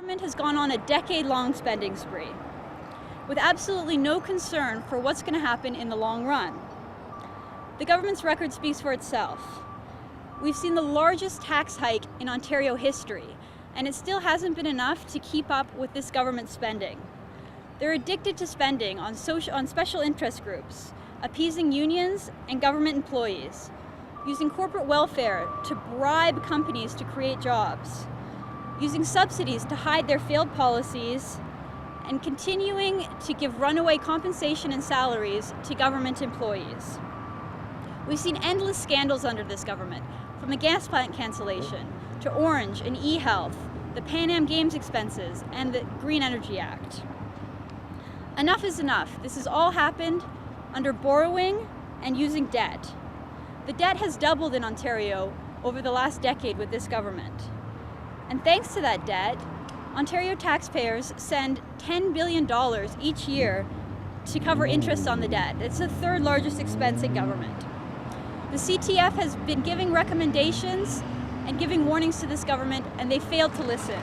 government has gone on a decade-long spending spree with absolutely no concern for what's going to happen in the long run. The government's record speaks for itself. We've seen the largest tax hike in Ontario history, and it still hasn't been enough to keep up with this government spending. They're addicted to spending on special interest groups, appeasing unions and government employees, using corporate welfare to bribe companies to create jobs, using subsidies to hide their failed policies, and continuing to give runaway compensation and salaries to government employees. We've seen endless scandals under this government, from the gas plant cancellation to Orange and e-health, the Pan Am Games expenses, and the Green Energy Act. Enough is enough. This has all happened under borrowing and using debt. The debt has doubled in Ontario over the last decade with this government. And thanks to that debt, Ontario taxpayers send $10 billion each year to cover interest on the debt. It's the third largest expense in government. The CTF has been giving recommendations and giving warnings to this government, and they failed to listen.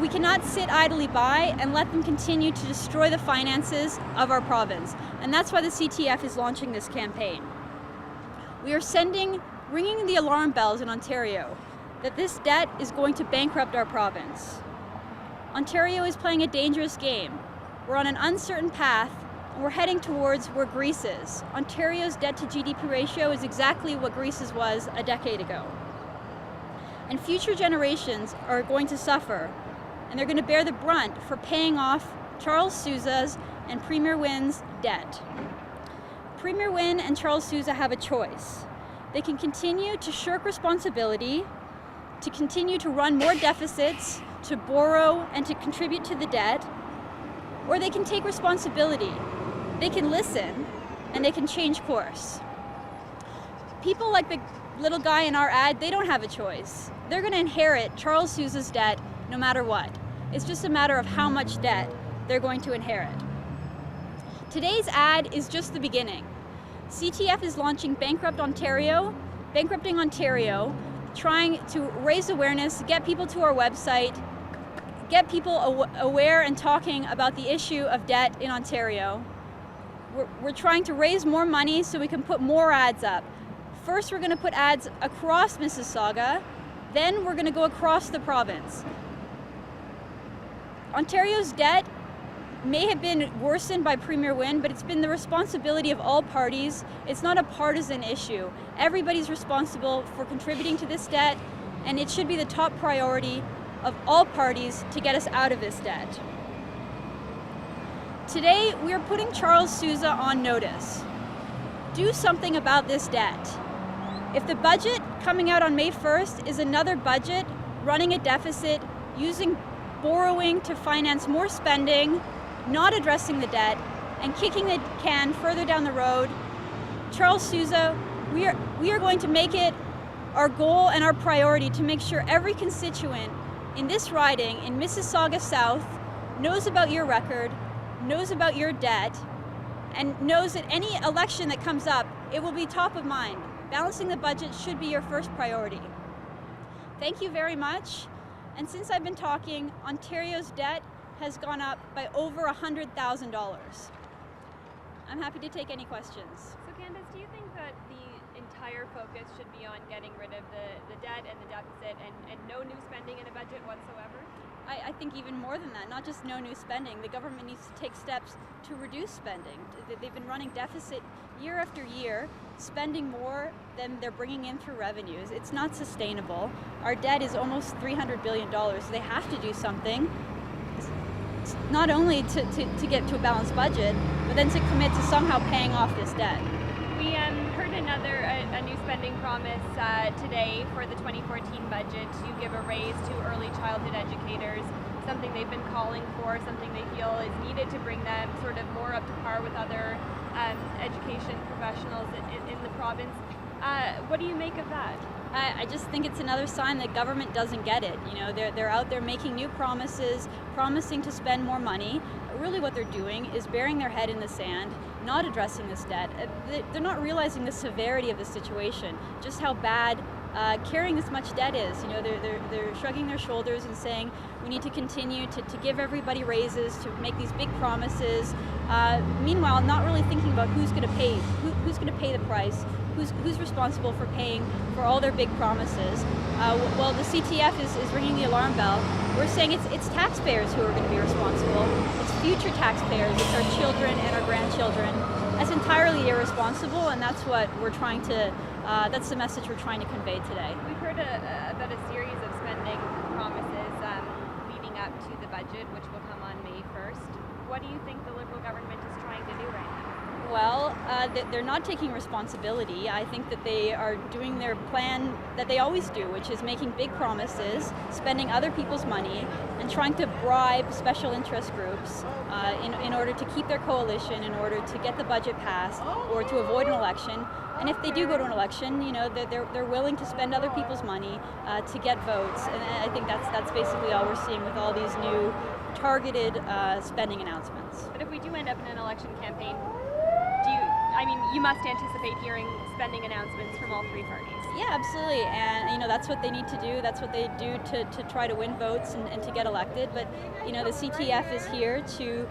We cannot sit idly by and let them continue to destroy the finances of our province, and that's why the CTF is launching this campaign. We are ringing the alarm bells in Ontario that this debt is going to bankrupt our province. Ontario is playing a dangerous game. We're on an uncertain path, and we're heading towards where Greece is. Ontario's debt to GDP ratio is exactly what Greece's was a decade ago. And future generations are going to suffer, and they're going to bear the brunt for paying off Charles Sousa's and Premier Wynne's debt. Premier Wynne and Charles Sousa have a choice. They can continue to shirk responsibility, to continue to run more deficits, to borrow and to contribute to the debt, or they can take responsibility. They can listen, and they can change course. People like the little guy in our ad, they don't have a choice. They're going to inherit Charles Sousa's debt no matter what. It's just a matter of how much debt they're going to inherit. Today's ad is just the beginning. CTF is launching Bankrupting Ontario, trying to raise awareness, get people to our website, get people aware and talking about the issue of debt in Ontario. We're trying to raise more money so we can put more ads up. First, we're going to put ads across Mississauga, then we're going to go across the province. Ontario's debt may have been worsened by Premier Wynne, but it's been the responsibility of all parties. It's not a partisan issue. Everybody's responsible for contributing to this debt, and it should be the top priority of all parties to get us out of this debt. Today, we are putting Charles Sousa on notice. Do something about this debt. If the budget coming out on May 1st is another budget running a deficit, using borrowing to finance more spending, not addressing the debt, and kicking the can further down the road, Charles Sousa, we are going to make it our goal and our priority to make sure every constituent in this riding in Mississauga South knows about your record, knows about your debt, and knows that any election that comes up, it will be top of mind. Balancing the budget should be your first priority. Thank you very much. And since I've been talking, Ontario's debt has gone up by over $100,000. I'm happy to take any questions. So Candice, do you think that the entire focus should be on getting rid of the debt and the deficit and no new spending in a budget whatsoever? I think even more than that, not just no new spending. The government needs to take steps to reduce spending. They've been running deficit year after year, spending more than they're bringing in through revenues. It's not sustainable. Our debt is almost $300 billion. They have to do something, not only to get to a balanced budget, but then to commit to somehow paying off this debt. We heard a new spending promise today for the 2014 budget to give a raise to early childhood educators, something they've been calling for, something they feel is needed to bring them sort of more up to par with other education professionals in the province. What do you make of that? I just think it's another sign that government doesn't get it. You know, they're out there making new promises, promising to spend more money. But really what they're doing is burying their head in the sand, not addressing this debt. They're not realizing the severity of the situation, just how bad carrying this much debt is. You know, they're shrugging their shoulders and saying we need to continue to give everybody raises, to make these big promises. Meanwhile, not really thinking about who's going to pay, who's going to pay the price, who's responsible for paying for all their big promises. Well, the CTF is ringing the alarm bell. We're saying it's taxpayers who are going to be responsible. It's future taxpayers. It's our children and our grandchildren. That's entirely irresponsible, and that's what we're trying to. That's the message we're trying to convey today. We've heard about a series of spending promises leading up to the budget, which will come on May 1st. What do you think the Liberal government is trying to do right now? Well, they're not taking responsibility. I think that they are doing their plan that they always do, which is making big promises, spending other people's money, and trying to bribe special interest groups in order to keep their coalition, in order to get the budget passed, or to avoid an election. And if they do go to an election, you know, they're willing to spend other people's money to get votes. And I think that's basically all we're seeing with all these new targeted spending announcements. But if we do end up in an election campaign, you must anticipate hearing spending announcements from all three parties. Yeah, absolutely, and you know that's what they need to do. That's what they do to try to win votes and to get elected. But you know the CTF is here to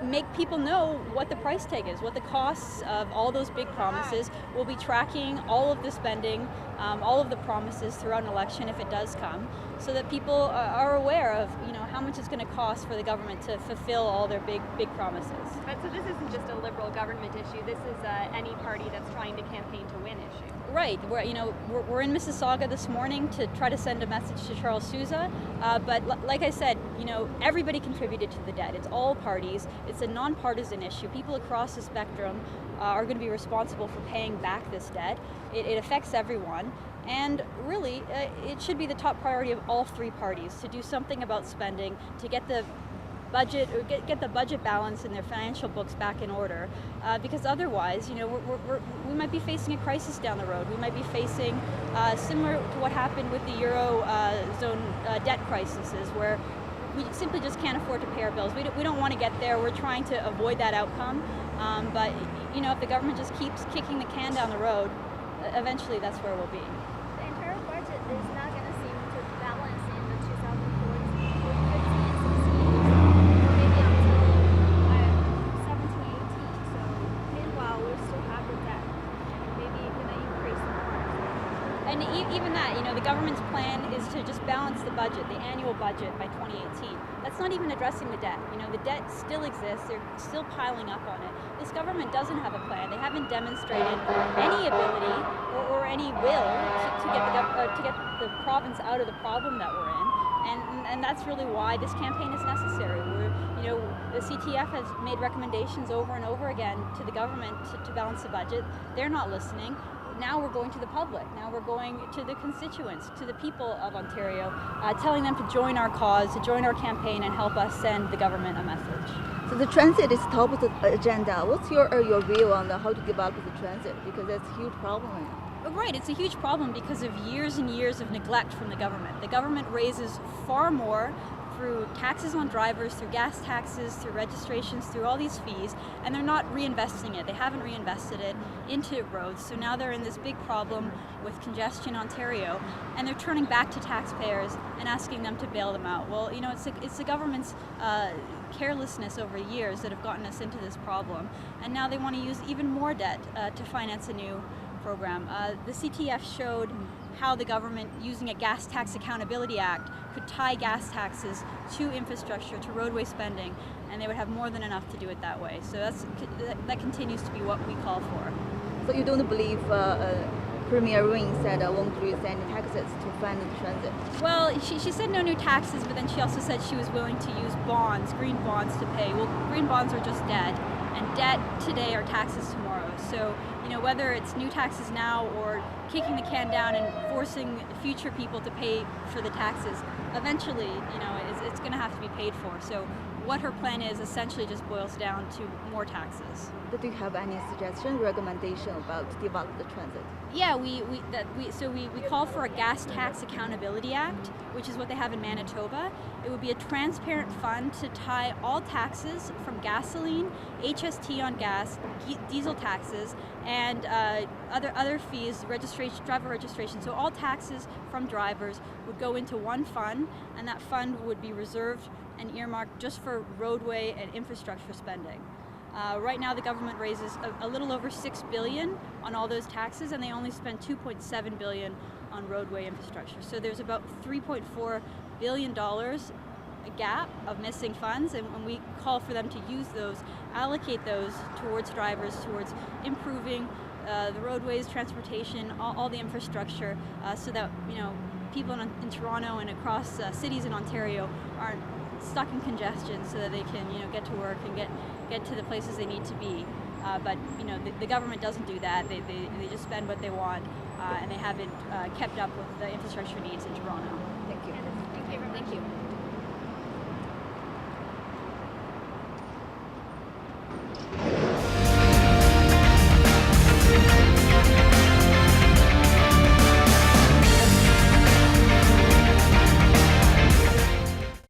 make people know what the price tag is, what the costs of all those big promises. We'll be tracking all of the spending, all of the promises throughout an election if it does come, so that people are aware of how much it's going to cost for the government to fulfill all their big promises. But so this isn't just a Liberal government issue. This is any party that's trying to campaign to win issue. Right. We're in Mississauga this morning to try to send a message to Charles Sousa. But like I said, everybody contributed to the debt. It's all parties. It's a nonpartisan issue. People across the spectrum are going to be responsible for paying back this debt. It affects everyone. And really, it should be the top priority of all three parties to do something about spending, to get the budget or get the budget balance in their financial books back in order, because otherwise, we might be facing a crisis down the road. We might be facing similar to what happened with the Eurozone debt crises, where we simply just can't afford to pay our bills. We don't want to get there. We're trying to avoid that outcome. But if the government just keeps kicking the can down the road, eventually that's where we'll be. The entire budget is not going to seem to balance in the 2014, 15, 16, maybe until 17, 18. So meanwhile, we still have the debt, and maybe going to increase more. And even that, the government's plan is to just balance the budget, the annual budget by 2018. That's not even addressing the debt. The debt still exists. They're still piling up on it. This government doesn't have a plan. They haven't demonstrated any ability or any will to get the province out of the problem that we're in. And that's really why this campaign is necessary. The CTF has made recommendations over and over again to the government to balance the budget. They're not listening. Now we're going to the public. Now we're going to the constituents, to the people of Ontario, telling them to join our cause, to join our campaign, and help us send the government a message. So the transit is top of the agenda. What's your view on how to develop the transit? Because that's a huge problem right now. Right, it's a huge problem because of years and years of neglect from the government. The government raises far more through taxes on drivers, through gas taxes, through registrations, through all these fees, and they're not reinvesting it. They haven't reinvested it into roads, so now they're in this big problem with congestion in Ontario, and they're turning back to taxpayers and asking them to bail them out. Well, it's the government's carelessness over years that have gotten us into this problem, and now they want to use even more debt to finance a new program. The CTF showed how the government, using a Gas Tax Accountability Act, could tie gas taxes to infrastructure, to roadway spending, and they would have more than enough to do it that way. So that continues to be what we call for. So you don't believe Premier Ring said won't raise any taxes to fund the transit? Well, she said no new taxes, but then she also said she was willing to use bonds, green bonds, to pay. Well, green bonds are just debt, and debt today are taxes tomorrow. So, whether it's new taxes now or kicking the can down and forcing future people to pay for the taxes, eventually, it's going to have to be paid for. So what her plan is essentially just boils down to more taxes. Do you have any suggestion, recommendation about develop the transit? Yeah, we call for a Gas Tax Accountability Act, which is what they have in Manitoba. It would be a transparent fund to tie all taxes from gasoline, HST on gas, diesel taxes, and other fees, registration, driver registration. So all taxes from drivers would go into one fund, and that fund would be reserved and earmarked just for roadway and infrastructure spending. Right now, the government raises a little over $6 billion on all those taxes, and they only spend $2.7 billion on roadway infrastructure. So there's about $3.4 billion a gap of missing funds, and we call for them to use those, allocate those towards drivers, towards improving the roadways, transportation, all the infrastructure, so that people in Toronto and across cities in Ontario aren't stuck in congestion, so that they can get to work and get to the places they need to be. But the government doesn't do that. They just spend what they want, and they haven't kept up with the infrastructure needs in Toronto. Thank you. Thank you very much. Thank you.